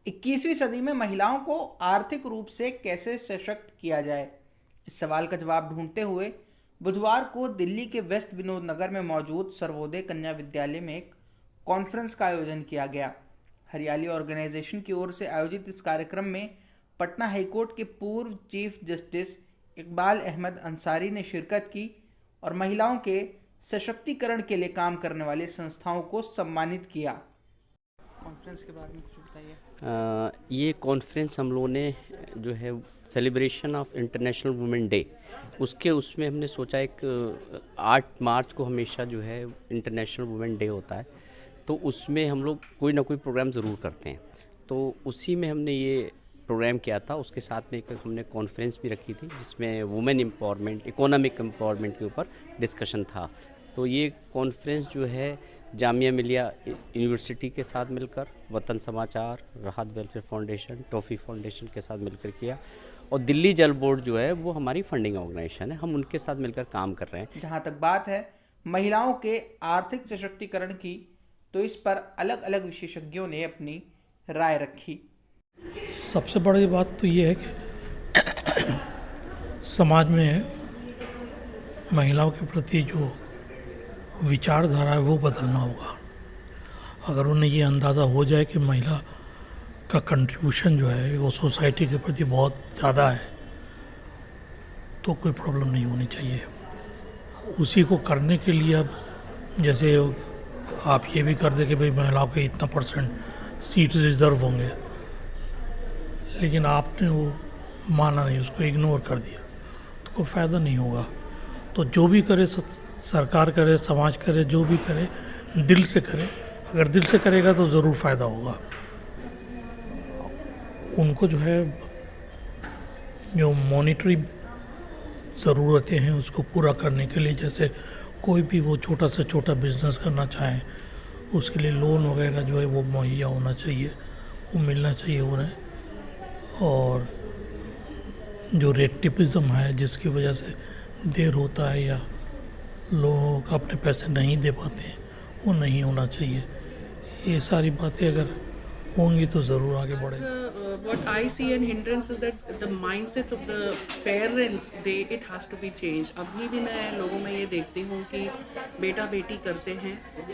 21वीं सदी में महिलाओं को आर्थिक रूप से कैसे सशक्त किया जाए, इस सवाल का जवाब ढूंढते हुए बुधवार को दिल्ली के वेस्ट विनोद नगर में मौजूद सर्वोदय कन्या विद्यालय में एक कॉन्फ्रेंस का आयोजन किया गया। हरियाली ऑर्गेनाइजेशन की ओर से आयोजित इस कार्यक्रम में पटना हाईकोर्ट के पूर्व चीफ जस्टिस इकबाल अहमद अंसारी ने शिरकत की और महिलाओं के सशक्तिकरण के लिए काम करने वाली संस्थाओं को सम्मानित किया। कॉन्फ्रेंस के बारे में कुछ बताइए। ये कॉन्फ्रेंस हम लोगों ने जो है celebration of international women day उसमें हमने सोचा एक 8 मार्च को हमेशा जो है इंटरनेशनल वुमेन डे होता है, तो उसमें हम लोग कोई ना कोई प्रोग्राम ज़रूर करते हैं। तो उसी में हमने ये प्रोग्राम किया था। उसके साथ में एक हमने कॉन्फ्रेंस भी रखी थी जिसमें वुमेन एम्पावरमेंट, इकोनॉमिक एम्पावरमेंट के ऊपर डिस्कशन था। तो ये कॉन्फ्रेंस जो है जामिया मिलिया यूनिवर्सिटी के साथ मिलकर, वतन समाचार, राहत वेलफेयर फाउंडेशन, टॉफ़ी फाउंडेशन के साथ मिलकर किया और दिल्ली जल बोर्ड जो है वो हमारी फंडिंग ऑर्गेनाइजेशन है, हम उनके साथ मिलकर काम कर रहे हैं। जहाँ तक बात है महिलाओं के आर्थिक सशक्तिकरण की, तो इस पर अलग अलग विशेषज्ञों ने अपनी राय रखी। सबसे बड़ी बात तो ये है कि समाज में महिलाओं के प्रति जो विचारधारा है वो बदलना होगा। अगर उन्हें ये अंदाज़ा हो जाए कि महिला का कंट्रीब्यूशन जो है वो सोसाइटी के प्रति बहुत ज़्यादा है, तो कोई प्रॉब्लम नहीं होनी चाहिए। उसी को करने के लिए अब जैसे आप ये भी कर दे कि भाई महिलाओं के इतना % सीट रिज़र्व होंगे, लेकिन आपने वो माना नहीं, उसको इग्नोर कर दिया, तो कोई फ़ायदा नहीं होगा। तो जो भी करे, सरकार करे, समाज करे, जो भी करे दिल से करे। अगर दिल से करेगा तो ज़रूर फ़ायदा होगा। उनको जो है जो मॉनिटरी ज़रूरतें हैं उसको पूरा करने के लिए, जैसे कोई भी वो छोटा से छोटा बिजनेस करना चाहे उसके लिए लोन वगैरह जो है वो मुहैया होना चाहिए, वो मिलना चाहिए उन्हें। और जो रेटिपिज़म है जिसकी वजह से देर होता है या लोग अपने पैसे नहीं दे पाते हैं, वो नहीं होना चाहिए। ये सारी बातें अगर होंगी तो ज़रूर आगे बढ़ेगा। What I see and hindrance is that the mindsets of the parents, it has to be changed. अभी भी मैं लोगों में ये देखती हूँ कि बेटा बेटी करते हैं,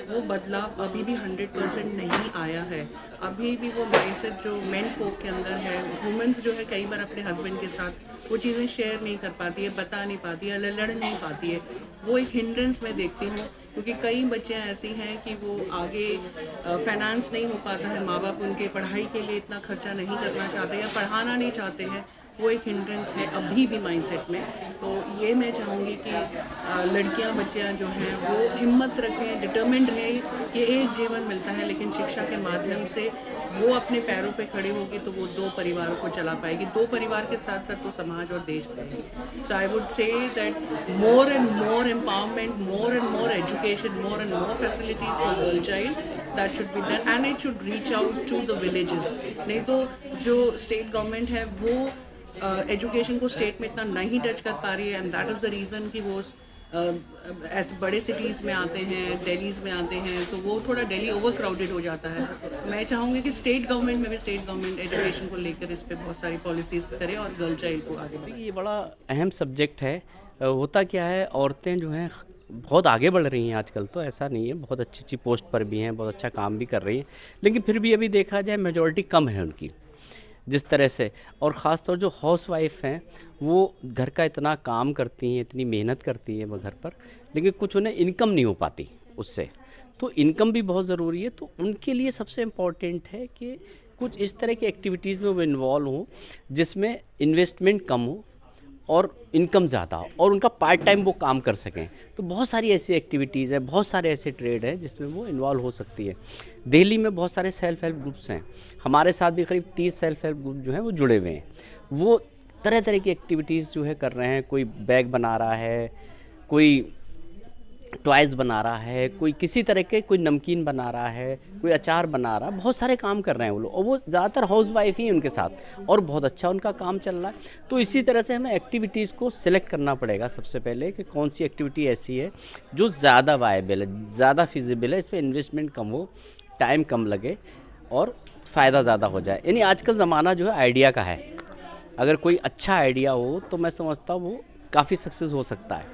वो बदलाव अभी भी 100% नहीं आया है। अभी भी वो माइंडसेट जो मेन फोक के अंदर है, वुमेन्स जो है कई बार अपने हस्बैंड के साथ वो चीज़ें शेयर नहीं कर पाती है, बता नहीं पाती है, लड़ नहीं पाती है। वो एक हिंड्रेंस मैं देखती हूँ, क्योंकि कई बच्चे ऐसी हैं कि वो आगे फाइनेंस नहीं हो पाता है, माँ बाप उनके पढ़ाई के लिए इतना खर्चा नहीं करना चाहते या पढ़ाना नहीं चाहते हैं। वो एक हिंड्रेंस है अभी भी माइंडसेट में। तो ये मैं चाहूँगी कि लड़कियाँ बच्चियाँ जो हैं वो हिम्मत रखें, डिटर्मिन्ड रहें। ये एक जीवन मिलता है, लेकिन शिक्षा के माध्यम से वो अपने पैरों पे खड़ी होगी तो वो 2 परिवारों को चला पाएगी। 2 परिवार के साथ साथ तो समाज और देश बढ़ेगी। So I would say that more and more empowerment, more and more education, more and more facilities for girl child, that should be done and it should reach out to the villages। नहीं तो जो state government है वो education को state में इतना नहीं touch कर पा रही है, and that is the reason कि वो ऐसे बड़े सिटीज़ में आते हैं, दिल्लीज़ में आते हैं, तो वो थोड़ा दिल्ली ओवर क्राउडेड हो जाता है। मैं चाहूँगी कि स्टेट गवर्नमेंट में भी स्टेट गवर्नमेंट एजुकेशन को लेकर इस पर बहुत सारी पॉलिसीज़ करे और गर्ल चाइल्ड को आगे बढ़े। ये बड़ा अहम सब्जेक्ट है। होता क्या है, औरतें जो हैं बहुत आगे बढ़ रही हैं आजकल, तो ऐसा नहीं है, बहुत अच्छी अच्छी पोस्ट पर भी हैं, बहुत अच्छा काम भी कर रही हैं, लेकिन फिर भी अभी देखा जाए मेजॉरिटी कम है उनकी जिस तरह से। और ख़ास तौर जो हाउस वाइफ हैं वो घर का इतना काम करती हैं, इतनी मेहनत करती हैं वो घर पर, लेकिन कुछ उन्हें इनकम नहीं हो पाती उससे। तो इनकम भी बहुत ज़रूरी है। तो उनके लिए सबसे इम्पॉर्टेंट है कि कुछ इस तरह की एक्टिविटीज़ में वो इन्वॉल्व हों जिसमें इन्वेस्टमेंट कम हो और इनकम ज़्यादा हो और उनका पार्ट टाइम वो काम कर सकें। तो बहुत सारी ऐसी एक्टिविटीज़ हैं, बहुत सारे ऐसे ट्रेड हैं जिसमें वो इन्वॉल्व हो सकती है। दिल्ली में बहुत सारे सेल्फ हेल्प ग्रुप्स हैं, हमारे साथ भी करीब 30 सेल्फ हेल्प ग्रुप जो हैं वो जुड़े हुए हैं। वो तरह तरह की एक्टिविटीज़ जो है कर रहे हैं। कोई बैग बना रहा है, कोई टॉयज़ बना रहा है, कोई किसी तरह के कोई नमकीन बना रहा है, कोई अचार बना रहा है, बहुत सारे काम कर रहे हैं वो लोग, और वो ज़्यादातर हाउस वाइफ ही उनके साथ, और बहुत अच्छा उनका काम चल रहा है। तो इसी तरह से हमें एक्टिविटीज़ को सिलेक्ट करना पड़ेगा सबसे पहले कि कौन सी एक्टिविटी ऐसी है जो ज़्यादा वायबल है, ज़्यादा फिजिबल है, इस पर इन्वेस्टमेंट कम हो, टाइम कम लगे और फ़ायदा ज़्यादा हो जाए। यानी आजकल ज़माना जो है आइडिया का है, अगर कोई अच्छा आइडिया हो तो मैं समझता हूँ वो काफ़ी सक्सेस हो सकता है।